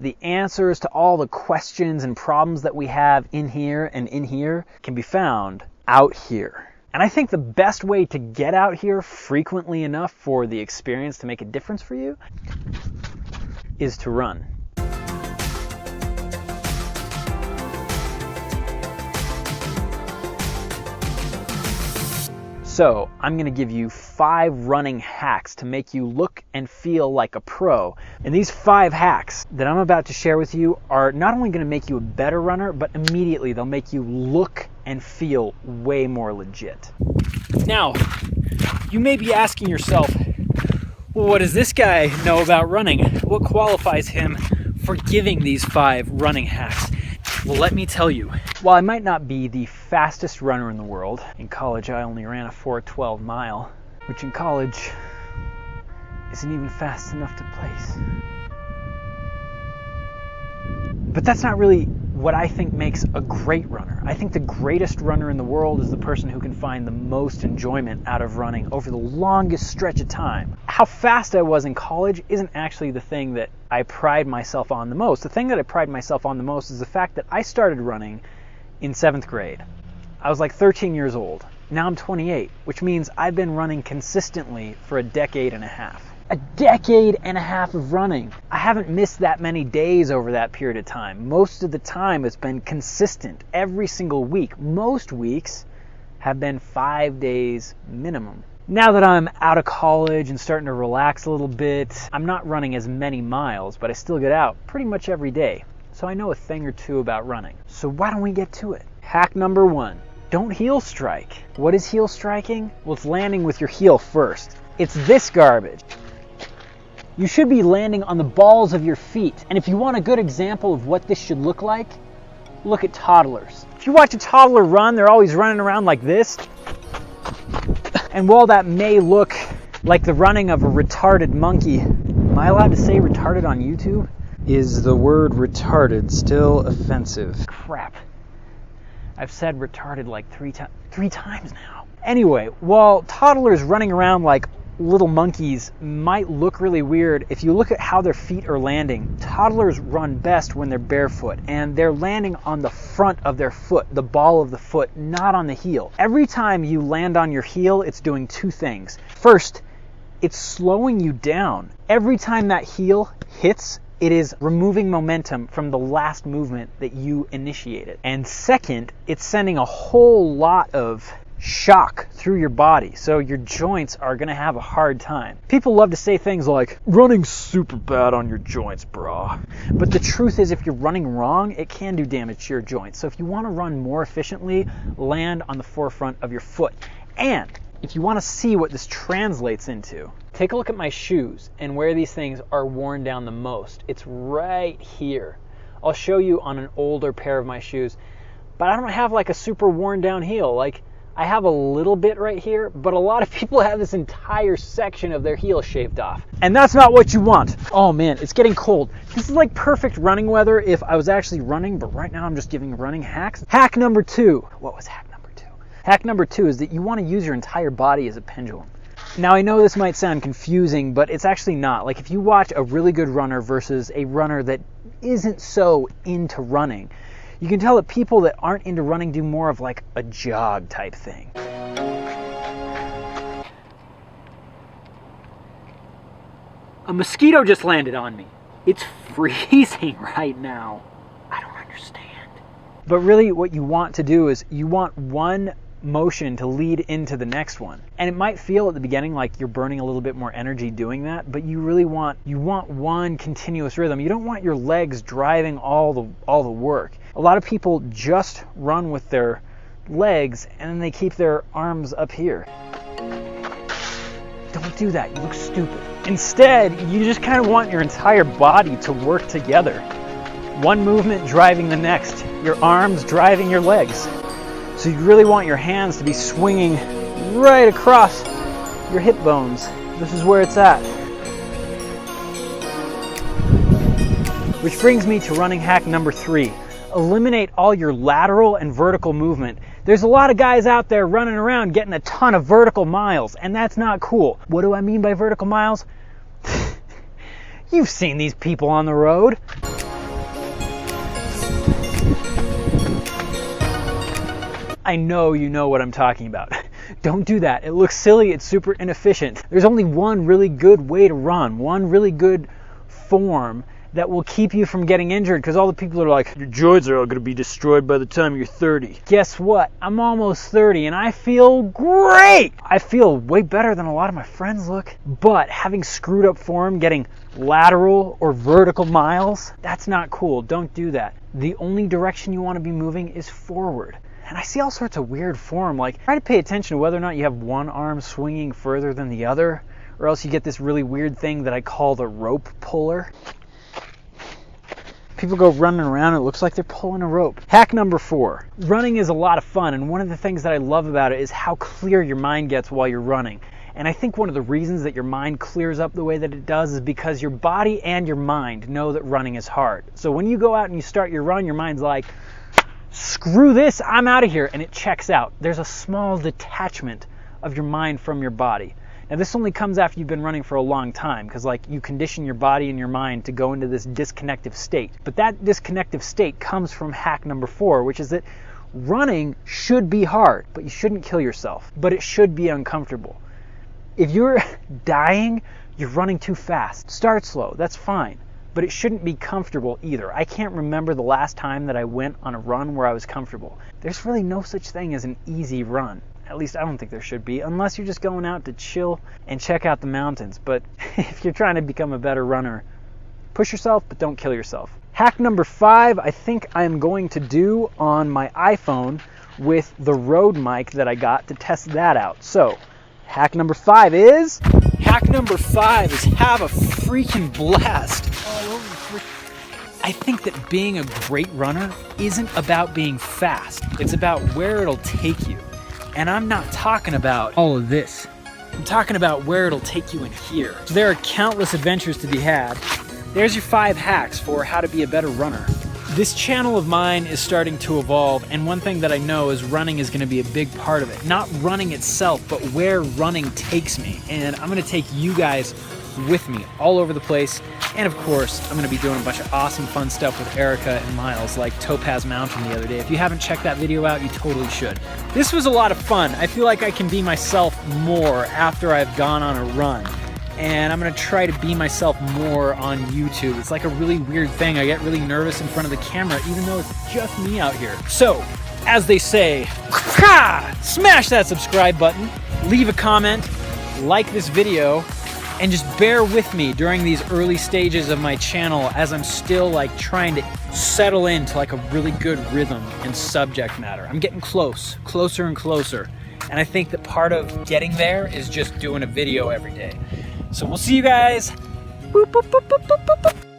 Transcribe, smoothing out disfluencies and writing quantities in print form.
The answers to all the questions and problems that we have in here and in here can be found out here. And I think the best way to get out here frequently enough for the experience to make a difference for you is to run. So I'm going to give you 5 running hacks to make you look and feel like a pro. And these 5 hacks that I'm about to share with you are not only going to make you a better runner, but immediately they'll make you look and feel way more legit. Now, you may be asking yourself, well, what does this guy know about running? What qualifies him for giving these 5 running hacks? Well, let me tell you. While I might not be the fastest runner in the world, in college I only ran a 4:12 mile, which in college isn't even fast enough to place. But that's not really what I think makes a great runner. I think the greatest runner in the world is the person who can find the most enjoyment out of running over the longest stretch of time. How fast I was in college isn't actually the thing that I pride myself on the most. The thing that I pride myself on the most is the fact that I started running in 7th grade. I was like 13 years old. Now I'm 28, which means I've been running consistently for a decade and a half. A decade and a half of running. I haven't missed that many days over that period of time. Most of the time it's been consistent every single week. Most weeks have been 5 days minimum. Now that I'm out of college and starting to relax a little bit, I'm not running as many miles, but I still get out pretty much every day. So I know a thing or two about running. So why don't we get to it? Hack number 1, don't heel strike. What is heel striking? Well, it's landing with your heel first. It's this garbage. You should be landing on the balls of your feet. And if you want a good example of what this should look like, look at toddlers. If you watch a toddler run, they're always running around like this. And while that may look like the running of a retarded monkey, am I allowed to say retarded on YouTube? Is the word retarded still offensive? Crap. I've said retarded like three times now. Anyway, while toddlers running around like little monkeys might look really weird, if you look at how their feet are landing, toddlers run best when they're barefoot, and they're landing on the front of their foot, the ball of the foot, not on the heel. Every time you land on your heel, it's doing 2 things. First, it's slowing you down. Every time that heel hits, it is removing momentum from the last movement that you initiated. And second, it's sending a whole lot of shock through your body, so your joints are going to have a hard time. People love to say things like, running's super bad on your joints, brah. But the truth is, if you're running wrong, it can do damage to your joints. So if you want to run more efficiently, land on the forefront of your foot. And if you want to see what this translates into, take a look at my shoes and where these things are worn down the most. It's right here. I'll show you on an older pair of my shoes, but I don't have like a super worn down heel. Like, I have a little bit right here, but a lot of people have this entire section of their heel shaved off. And that's not what you want. Oh man, it's getting cold. This is like perfect running weather if I was actually running, but right now I'm just giving running hacks. Hack number 2. What was hack number 2? Hack number 2 is that you want to use your entire body as a pendulum. Now I know this might sound confusing, but it's actually not. Like if you watch a really good runner versus a runner that isn't so into running, you can tell that people that aren't into running do more of like a jog type thing. A mosquito just landed on me. It's freezing right now. I don't understand. But really what you want to do is you want one motion to lead into the next one. And it might feel at the beginning like you're burning a little bit more energy doing that, but you really want one continuous rhythm. You don't want your legs driving all the work. A lot of people just run with their legs and then they keep their arms up here. Don't do that. You look stupid. Instead, you just kind of want your entire body to work together. One movement driving the next. Your arms driving your legs. So you really want your hands to be swinging right across your hip bones. This is where it's at. Which brings me to running hack number 3. Eliminate all your lateral and vertical movement. There's a lot of guys out there running around getting a ton of vertical miles, and that's not cool. What do I mean by vertical miles? You've seen these people on the road. I know you know what I'm talking about. Don't do that. It looks silly. It's super inefficient. There's only one really good way to run, one really good form that will keep you from getting injured, because all the people are like, your joints are all going to be destroyed by the time you're 30. Guess what? I'm almost 30 and I feel great. I feel way better than a lot of my friends look. But having screwed up form, getting lateral or vertical miles, that's not cool. Don't do that. The only direction you want to be moving is forward. And I see all sorts of weird form. Like, try to pay attention to whether or not you have one arm swinging further than the other, or else you get this really weird thing that I call the rope puller. People go running around, it looks like they're pulling a rope. Hack number 4. Running is a lot of fun, and one of the things that I love about it is how clear your mind gets while you're running. And I think one of the reasons that your mind clears up the way that it does is because your body and your mind know that running is hard. So when you go out and you start your run, your mind's like, screw this, I'm out of here, and it checks out. There's a small detachment of your mind from your body. Now this only comes after you've been running for a long time, because like you condition your body and your mind to go into this disconnective state. But that disconnective state comes from hack number 4, which is that running should be hard, but you shouldn't kill yourself. But it should be uncomfortable. If you're dying, you're running too fast. Start slow, that's fine. But it shouldn't be comfortable either. I can't remember the last time that I went on a run where I was comfortable. There's really no such thing as an easy run. At least I don't think there should be, unless you're just going out to chill and check out the mountains. But if you're trying to become a better runner, push yourself, but don't kill yourself. Hack number 5, I think I'm going to do on my iPhone with the Rode mic that I got to test that out. So, hack number 5 is... Hack number 5 is have a freaking blast. I think that being a great runner isn't about being fast. It's about where it'll take you. And I'm not talking about all of this. I'm talking about where it'll take you in here. So there are countless adventures to be had. There's your 5 hacks for how to be a better runner. This channel of mine is starting to evolve, and one thing that I know is running is going to be a big part of it. Not running itself, but where running takes me. And I'm going to take you guys with me all over the place. And of course, I'm going to be doing a bunch of awesome fun stuff with Erica and Miles, like Topaz Mountain the other day. If you haven't checked that video out, you totally should. This was a lot of fun. I feel like I can be myself more after I've gone on a run. And I'm going to try to be myself more on YouTube. It's like a really weird thing. I get really nervous in front of the camera, even though it's just me out here. So, as they say, smash that subscribe button, leave a comment, like this video, and just bear with me during these early stages of my channel as I'm still like trying to settle into like a really good rhythm and subject matter. I'm getting closer and closer. And I think that part of getting there is just doing a video every day. So we'll see you guys. Boop, boop, boop, boop, boop, boop.